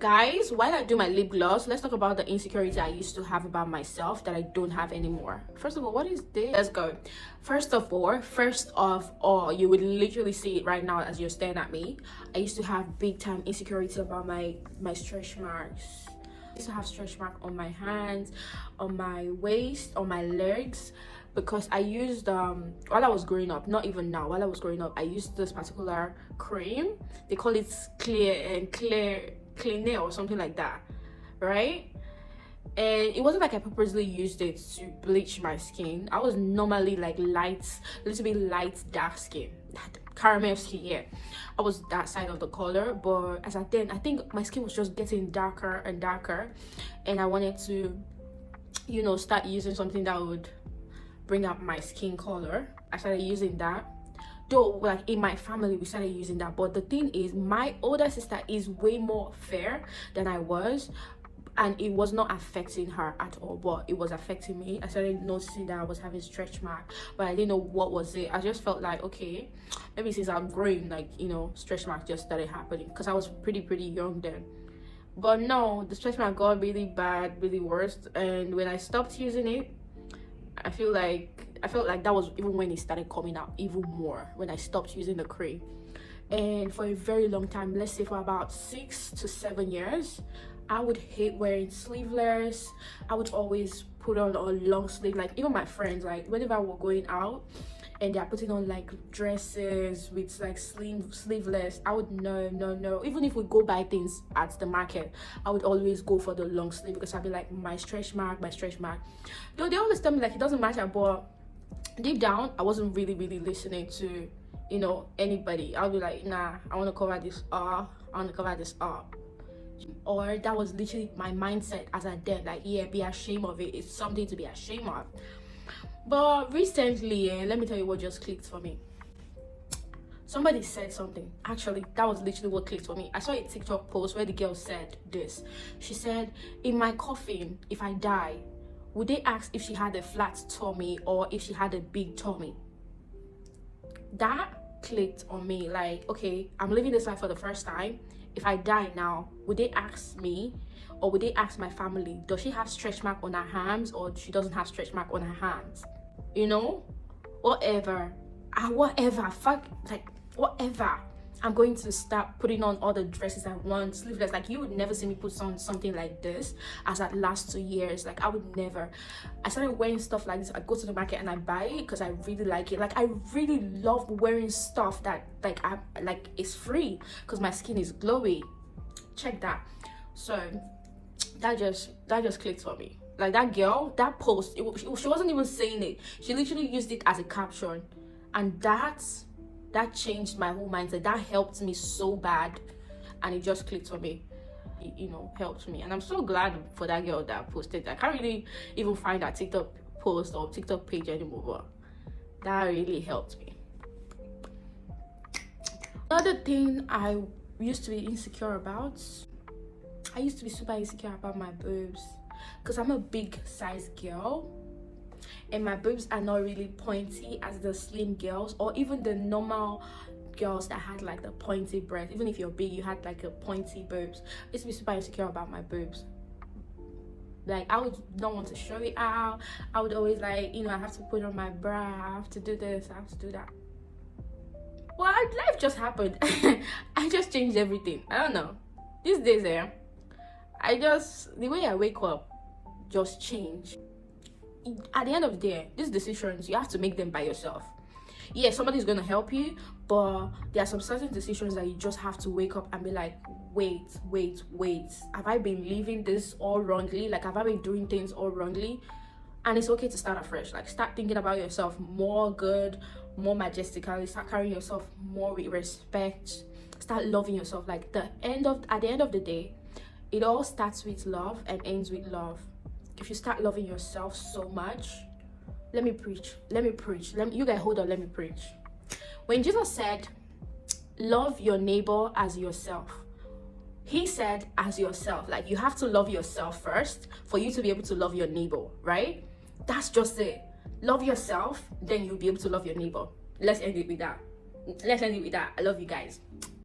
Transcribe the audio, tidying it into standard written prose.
Guys, while I do my lip gloss, let's talk about the insecurity I used to have about myself that I don't have anymore. First of all, what is this? Let's go. First of all, you would literally see it right now as you're staring at me. I used to have big time insecurity about my stretch marks. I used to have stretch mark on my hands, on my waist, on my legs, because I used while I was growing up, not even now, while I was growing up, I used this particular cream. They call it clean or something like that, right? And it wasn't like I purposely used it to bleach my skin. I was normally like light, a little bit light dark skin, caramel skin. Yeah, I was that side of the color, but as I think my skin was just getting darker and darker, and I wanted to, you know, start using something that would bring up my skin color. I started using that. Though, like in my family, we started using that. But the thing is, my older sister is way more fair than I was, and it was not affecting her at all, but it was affecting me. I started noticing that I was having stretch mark, but I didn't know what was it. I just felt like, okay, maybe since I'm growing, like, you know, stretch mark just started happening, because I was pretty young then. But no, the stretch mark got really bad, really worse, and when I stopped using it, I felt like that was even when it started coming out even more, when I stopped using the cream. And for a very long time, let's say for about 6 to 7 years, I would hate wearing sleeveless. I would always put on a long sleeve. Like even my friends, like whenever we're going out and they're putting on like dresses with like sleeveless, I would no. Even if we go buy things at the market, I would always go for the long sleeve, because I'd be like, my stretch mark. Though they always tell me like it doesn't matter, but deep down I wasn't really listening to, you know, anybody. I'll be like, nah, I want to cover this up, or that was literally my mindset as I did, like, yeah, be ashamed of it. It's something to be ashamed of. But recently, let me tell you what just clicked for me. Somebody said something. Actually, that was literally what clicked for me. I saw a TikTok post where the girl said this. She said, in my coffin, if I die, would they ask if she had a flat tummy or if she had a big tummy? That clicked on me. Like, okay, I'm living this life for the first time. If I die now, would they ask me, or would they ask my family, does she have stretch mark on her hands, or she doesn't have stretch mark on her hands? You know, whatever, fuck, like whatever. I'm going to start putting on all the dresses I want, sleeveless. Like you would never see me put on something like this as at last 2 years. Like I would never. I started wearing stuff like this. I go to the market and I buy it because I really like it. Like I really love wearing stuff that like is free, because my skin is glowy. Check that. So that just clicked for me. Like that girl, that post, she wasn't even saying it. She literally used it as a caption, and that changed my whole mindset. That helped me so bad, and it just clicked for me. It, you know, helped me, and I'm so glad for that girl that posted that. I can't really even find that TikTok post or TikTok page anymore, but that really helped me. Another thing I used to be insecure about, I used to be super insecure about my boobs, because I'm a big size girl, and my boobs are not really pointy as the slim girls, or even the normal girls that had like the pointy breast. Even if you're big, you had like a pointy boobs. I used to be super insecure about my boobs. Like I would not want to show it out. I would always like, you know, I have to put on my bra, I have to do this, I have to do that. Well, life just happened. I just changed everything. I don't know, these days the way I wake up just changed. At the end of the day, these decisions, you have to make them by yourself. Yeah, somebody's gonna help you, but there are some certain decisions that you just have to wake up and be like, wait, have I been living this all wrongly? Like, have I been doing things all wrongly? And it's okay to start afresh. Like, start thinking about yourself more good, more majestically. Start carrying yourself more with respect. Start loving yourself. Like, at the end of the day, it all starts with love and ends with love. If you start loving yourself so much, let me preach. You guys hold on, let me preach. When Jesus said, love your neighbor as yourself, he said as yourself. Like, you have to love yourself first for you to be able to love your neighbor, right? That's just it. Love yourself, then you'll be able to love your neighbor. Let's end it with that. I love you guys.